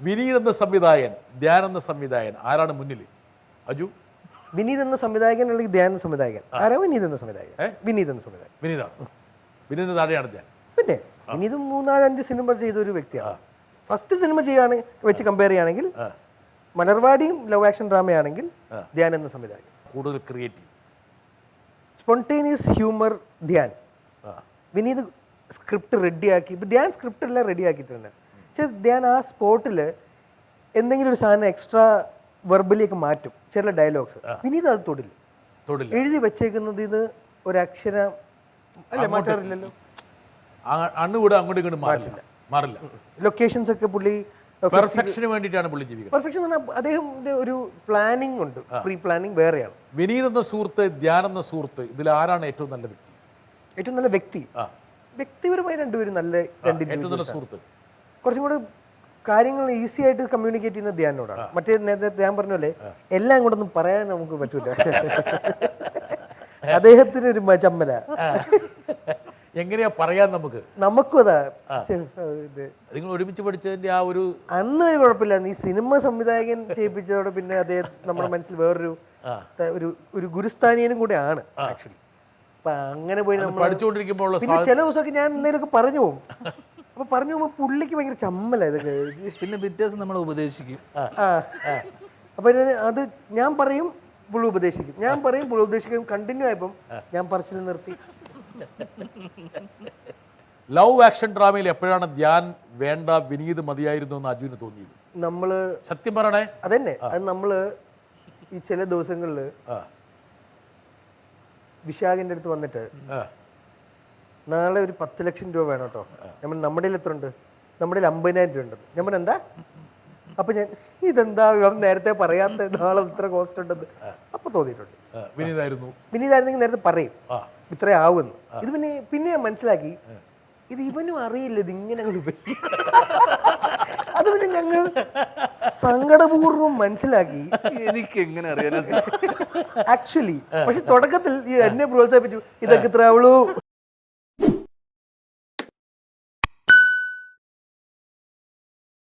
വിനീത് എന്ന സംവിധായകൻ, ധ്യാൻ എന്ന സംവിധായകൻ, ആരാണ് മുന്നിൽ? അജു? വിനീത് എന്ന സംവിധായകൻ അല്ലെങ്കിൽ ധ്യാൻ എന്ന സംവിധായകൻ? ആരാ വിനീത് എന്ന സംവിധായകൻ? വിനീത് എന്ന സംവിധായകൻ. വിനീതാണ്. വിനീത് താഴെയാണ് ധ്യാൻ. പിന്നെ വിനീത് 3-5 സിനിമ ചെയ്ത ഒരു വ്യക്തിയാണ്. ഫസ്റ്റ് സിനിമ ചെയ്യാണ് വെച്ച് കമ്പയർ ചെയ്യുകയാണെങ്കിൽ മലർവാടിയും ലവ് ആക്ഷൻ ഡ്രാമയാണെങ്കിൽ ധ്യാൻ എന്ന സംവിധായകൻ കൂടുതൽ creative, spontaneous humour Dhyan. Vineeth script റെഡിയാക്കി. ഇപ്പം ധ്യാൻ സ്ക്രിപ്റ്റ് എല്ലാം റെഡിയാക്കിയിട്ടുണ്ട്. പക്ഷെ ധ്യാൻ ആ സ്പോട്ടിൽ എന്തെങ്കിലും ഒരു സാധനം എക്സ്ട്രാ വെർബലിയൊക്കെ മാറ്റും, ചില ഡയലോഗ്സ്. വിനീത് അത് തൊടില്ല. എഴുതി വെച്ചേക്കുന്നത് ഇത് ഒരക്ഷരം അല്ല മാറ്റാറില്ലല്ലോ. അണ്ണുകൂടെ അങ്ങോട്ടും ഇങ്ങോട്ടും മാറില്ല. ലൊക്കേഷൻസ് ഒക്കെ പുള്ളി പെർഫെക്ഷന് വേണ്ടിയിട്ടാണ് പുള്ളി ജീവിക്കുന്നത്. പെർഫെക്ഷൻ എന്ന് പറഞ്ഞാൽ അദ്ദേഹത്തിന്റെ ഒരു പ്ലാനിങ് ഉണ്ട്, പ്രീ പ്ലാനിങ് വേറെയാണ്. വിനീത് എന്ന സുഹൃത്ത്, ധ്യാൻ എന്ന സുഹൃത്ത്, ഇതിൽ ആരാണ് ഏറ്റവും നല്ല വ്യക്തി? ഏറ്റവും നല്ല വ്യക്തി വ്യക്തിപരമായി രണ്ടുപേരും നല്ല ഏറ്റവും നല്ല സുഹൃത്ത്. കുറച്ചും കൂടെ കാര്യങ്ങൾ ഈസി ആയിട്ട് കമ്മ്യൂണിക്കേറ്റ് ചെയ്യുന്ന ധ്യാനോടാണ്. മറ്റേ നേരത്തെ ഞാൻ പറഞ്ഞല്ലേ, എല്ലാം കൂടെ ഒന്നും പറയാൻ നമുക്ക് പറ്റൂല. അദ്ദേഹത്തിന് ഒരു ചമ്മല. എങ്ങനെയാ പറയാൻ നമുക്കും അതാ. നിങ്ങൾ ഒരുമിച്ച് പഠിച്ചതിന്റെ ആ ഒരു അന്ന് ഒരു കുഴപ്പമില്ല. ഈ സിനിമ സംവിധായകൻ ചെയ്യിപ്പിച്ചതോടെ പിന്നെ അദ്ദേഹം നമ്മുടെ മനസ്സിൽ വേറൊരു ഒരു ഗുരുസ്ഥാനീയനും കൂടെ ആണ് ആക്ച്വലി. അപ്പൊ അങ്ങനെ പോയി നമ്മൾ പഠിച്ചുകൊണ്ടിരിക്കുമ്പോൾ പിന്നെ ചില ദിവസമൊക്കെ ഞാൻ എന്തെങ്കിലുമൊക്കെ പറഞ്ഞു പോകും. അപ്പൊ പറഞ്ഞു പോകുമ്പോൾ പുള്ളിക്ക് ഭയങ്കര ചമ്മല ഇതൊക്കെ. പിന്നെ വ്യത്യാസം നമ്മൾ ഉപദേശിക്കും. അപ്പൊ അത് ഞാൻ പറയും, പുള്ളി ഉപദേശിക്കും, ഞാൻ പറയും, പുള്ളി ഉപദേശിക്കും. കണ്ടിന്യൂ ആയപ്പം ഞാൻ പറച്ചിൽ നിർത്തി. ലവ് ആക്ഷൻ ഡ്രാമയിൽ എപ്പോഴാണ് ധ്യാൻ വേണ്ട, വിനീത് മതിയായിരുന്നു എന്ന് അജുവിന് തോന്നിയത്? നമ്മള് സത്യം പറയണേ. അതന്നെ, അത് നമ്മള് ഈ ചില ദിവസങ്ങളില് വിശാഖിന്റെ അടുത്ത് വന്നിട്ട് നാളെ ഒരു 10 ലക്ഷം രൂപ വേണം കേട്ടോ. ഞാൻ നമ്മുടെ എത്ര ഉണ്ട്? നമ്മുടെ 50,000 രൂപ ഉണ്ട്. ഞാൻ പറഞ്ഞ എന്താ? അപ്പൊ ഞാൻ ഇതെന്താ നേരത്തെ പറയാത്ത, നാളെ ഇത്ര കോസ്റ്റ് ഉണ്ടെന്ന് അപ്പൊ തോന്നിയിട്ടുണ്ട്. വിനീതായിരുന്നെങ്കിൽ നേരത്തെ പറയും ഇത്ര ആവുമെന്ന്. ഇത് പിന്നെ ഞാൻ മനസ്സിലാക്കി, ഇത് ഇവനും അറിയില്ല, ഇത് ഇങ്ങനെ അത് പിന്നെ ഞങ്ങൾ സങ്കടപൂർവ്വം മനസ്സിലാക്കി. എനിക്ക് എങ്ങനെ അറിയാൻ ആക്ച്വലി. പക്ഷെ തുടക്കത്തിൽ എന്നെ പ്രോത്സാഹിപ്പിച്ചു, ഇതൊക്കെ ഇത്ര ആവുള്ളൂ.